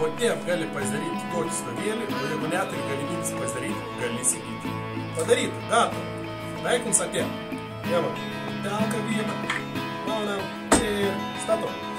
O taip gali pasidaryti tokį stovėlį, o jeigu neturi galimybės pasidaryti, gali įsigyti. Padaryt, gatavo. Veikins atėjo. Jeva, telka vyma, maunam ir statom.